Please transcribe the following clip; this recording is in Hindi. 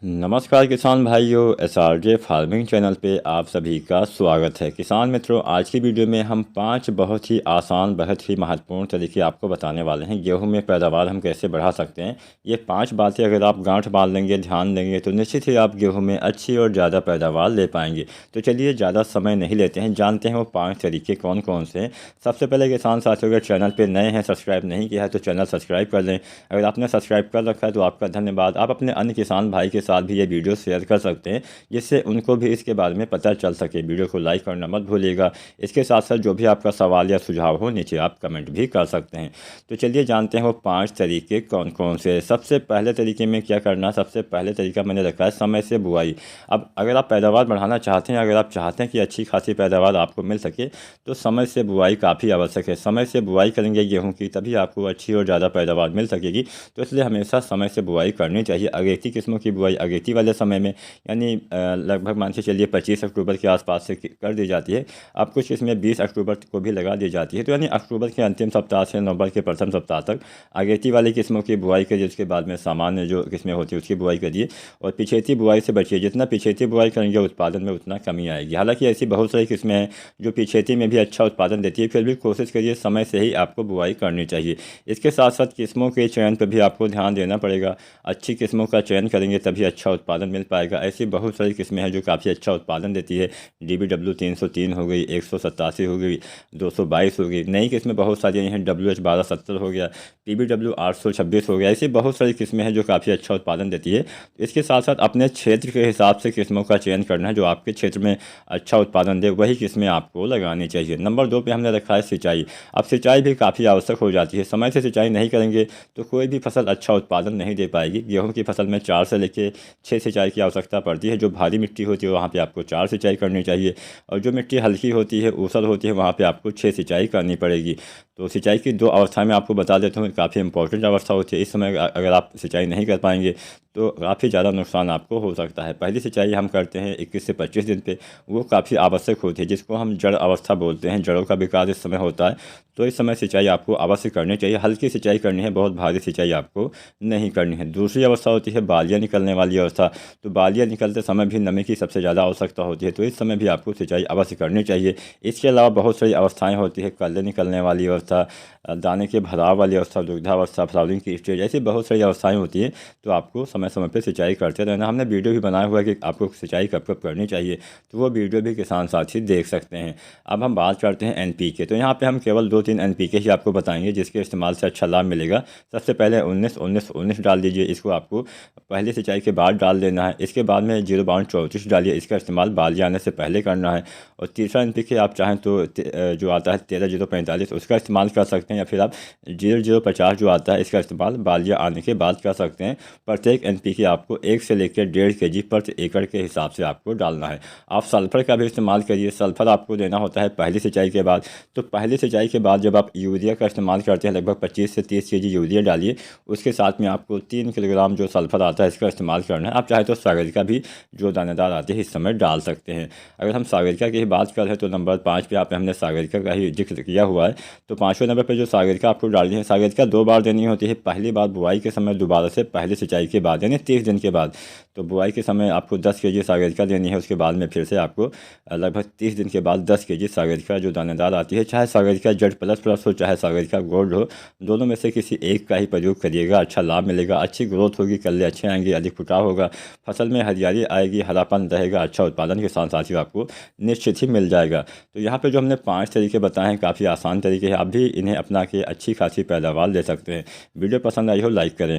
नमस्कार किसान भाइयों, एसआरजे फार्मिंग चैनल पे आप सभी का स्वागत है। किसान मित्रों, आज की वीडियो में हम 5 बहुत ही आसान, बहुत ही महत्वपूर्ण तरीके आपको बताने वाले हैं गेहूं में पैदावार हम कैसे बढ़ा सकते हैं। ये 5 बातें अगर आप गांठ बांध लेंगे, ध्यान देंगे, तो निश्चित ही आप गेहूं में अच्छी और ज़्यादा पैदावार ले पाएंगे। तो चलिए ज़्यादा समय नहीं लेते हैं, जानते हैं वो 5 तरीके कौन कौन से हैं। सबसे पहले किसान साथियों, अगर चैनल पर नए हैं, सब्सक्राइब नहीं किया है तो चैनल सब्सक्राइब कर लें। अगर आपने सब्सक्राइब कर रखा है तो आपका धन्यवाद। आप अपने अन्य किसान भाई के साथ भी ये वीडियो शेयर कर सकते हैं, जिससे उनको भी इसके बारे में पता चल सके। वीडियो को लाइक करना मत भूलिएगा। इसके साथ साथ जो भी आपका सवाल या सुझाव हो, नीचे आप कमेंट भी कर सकते हैं। तो चलिए जानते हैं वो 5 तरीके कौन कौन से। सबसे पहले तरीके में क्या करना, सबसे पहले तरीका मैंने रखा है समय से बुआई। अब अगर आप पैदावार बढ़ाना चाहते हैं, अगर आप चाहते हैं कि अच्छी खासी पैदावार आपको मिल सके, तो समय से बुआई काफ़ी आवश्यक है। समय से बुआई करेंगे गेहूँ की, तभी आपको अच्छी और ज़्यादा पैदावार मिल सकेगी। तो इसलिए हमेशा समय से बुआई करनी चाहिए। अगेती किस्मों की बुआई अगेती वाले समय में, यानी लगभग मान के चलिए 25 अक्टूबर के आसपास से कर दी जाती है। अब कुछ इसमें 20 अक्टूबर को भी लगा दी जाती है। तो यानी अक्टूबर के अंतिम सप्ताह से नवंबर के प्रथम सप्ताह तक अगेती वाली किस्मों की बुआई करिए। उसके बाद में सामान्य जो किस्में होती है उसकी बुआई करिए, और पिछेती बुआई से बचिए। जितना पिछेती बुआई करेंगे उत्पादन में उतना कमी आएगी। हालांकि ऐसी बहुत सारी किस्में हैं जो पिछेती में भी अच्छा उत्पादन देती है, फिर भी कोशिश करिए समय से ही आपको बुआई करनी चाहिए। इसके साथ साथ किस्मों के चयन पर भी आपको ध्यान देना पड़ेगा। अच्छी किस्मों का चयन करेंगे तभी अच्छा उत्पादन मिल पाएगा। ऐसी बहुत सारी किस्में हैं जो काफ़ी अच्छा उत्पादन देती है। DBW 303 हो गई, 187 हो गई, 222 हो गई। नई किस्में बहुत सारी हैं, WH 1270 हो गया, PBW 826 हो गया। ऐसी बहुत सारी किस्में हैं जो काफ़ी अच्छा उत्पादन देती है। इसके साथ साथ अपने क्षेत्र के हिसाब से किस्मों का चयन करना है। जो आपके क्षेत्र में अच्छा उत्पादन दे वही किस्में आपको लगानी चाहिए। नंबर 2 पे हमने रखा है सिंचाई। अब सिंचाई भी काफ़ी आवश्यक हो जाती है। समय से सिंचाई नहीं करेंगे तो कोई भी फसल अच्छा उत्पादन नहीं दे पाएगी। गेहूँ की फसल में 4 से लेकर 6 सिंचाई की आवश्यकता पड़ती है। जो भारी मिट्टी होती है वहाँ पे आपको 4 सिंचाई करनी चाहिए, और जो मिट्टी हल्की होती है, ऊसर होती है, वहाँ पे आपको 6 सिंचाई करनी पड़ेगी। तो सिंचाई की 2 अवस्था में आपको बता देता हूँ, काफ़ी इंपॉर्टेंट अवस्था होती है। इस समय अगर आप सिंचाई नहीं कर पाएंगे तो काफ़ी ज़्यादा नुकसान आपको हो सकता है। पहली सिंचाई हम करते हैं 21 से 25 दिन पे, वो काफ़ी आवश्यक होती है, जिसको हम जड़ अवस्था बोलते हैं। जड़ों का विकास इस समय होता है, तो इस समय सिंचाई आपको अवश्य करनी चाहिए। हल्की सिंचाई करनी है, बहुत भारी सिंचाई आपको नहीं करनी है। दूसरी अवस्था होती है बालियाँ निकलने वाली अवस्था। तो बालियाँ निकलते समय भी नमी की सबसे ज़्यादा आवश्यकता होती है, तो इस समय भी आपको सिंचाई अवश्य करनी चाहिए। इसके अलावा बहुत सारी अवस्थाएँ होती है, कल्ले निकलने वाली अवस्था, दाने के भराव वाली अवस्था, दुग्धावस्था, फ्लावरिंग की स्टेज, ऐसी बहुत सारी अवस्थाएँ होती हैं। तो आपको समय समय पर सिंचाई करते रहना। हमने वीडियो भी बनाया हुआ है कि आपको सिंचाई कब कब करनी चाहिए, तो वो वीडियो भी किसान साथी देख सकते हैं। अब हम बात करते हैं NPK। तो यहाँ पे हम केवल 2-3 NPK ही आपको बताएंगे जिसके इस्तेमाल से अच्छा लाभ मिलेगा। सबसे पहले 19-19-19 डाल दीजिए। इसको आपको पहली सिंचाई के बाद डाल देना है। इसके बाद में 0-34 डालिए। इसका इस्तेमाल बाली आने से पहले करना है। और तीसरा NPK आप चाहें तो जो आता है 13-0-45 उसका इस्तेमाल कर सकते हैं, या फिर आप 0-0-50 जो आता है इसका इस्तेमाल बालियाँ आने के बाद कर सकते हैं। प्रत्येक NPK आपको 1 से लेकर 1.5 kg प्रति एकड़ के हिसाब से आपको डालना है। आप सल्फर का भी इस्तेमाल करिए। सल्फर आपको देना होता है पहली सिंचाई के बाद। तो पहली सिंचाई के बाद जब आप यूरिया का इस्तेमाल करते हैं, लगभग 25 से 30 kg यूरिया डालिए। उसके साथ में आपको 3 किलोग्राम जो सल्फर आता है इसका इस्तेमाल करना है। आप चाहे तो सागरिका भी जो दानेदार आती है इस समय डाल सकते हैं। अगर हम सागरिका की ही बात करें तो नंबर 5 पे आप हमने सागरिका का ही जिक्र किया हुआ है। तो 5वें नंबर पर जो सागरिका आपको डालनी है, सागरिका 2 बार देनी होती है। पहली बार बुआई के समय दोबारा से पहली सिंचाई के बाद, यानी 30 दिन के बाद। तो बुआई के समय आपको 10 kg सागरिका देनी है। उसके बाद में फिर से आपको लगभग 30 दिन के बाद 10 kg सागरिका जो दानेदार आती है, चाहे सागरिका जेड प्लस प्लस हो, चाहे सागरिका गोल्ड हो, दोनों में से किसी एक का ही प्रयोग करिएगा। अच्छा लाभ मिलेगा, अच्छी ग्रोथ होगी, कल्ले अच्छे आएंगे, अधिक फुटाव होगा, फसल में हरियाली आएगी, हरापन रहेगा, अच्छा उत्पादन के साथ साथियों आपको निश्चित ही मिल जाएगा। तो यहाँ पे जो हमने 5 तरीके बताए हैं काफ़ी आसान तरीके हैं। आप भी इन्हें अपना के अच्छी खासी पैदावार ले सकते हैं। वीडियो पसंद आई हो लाइक करें।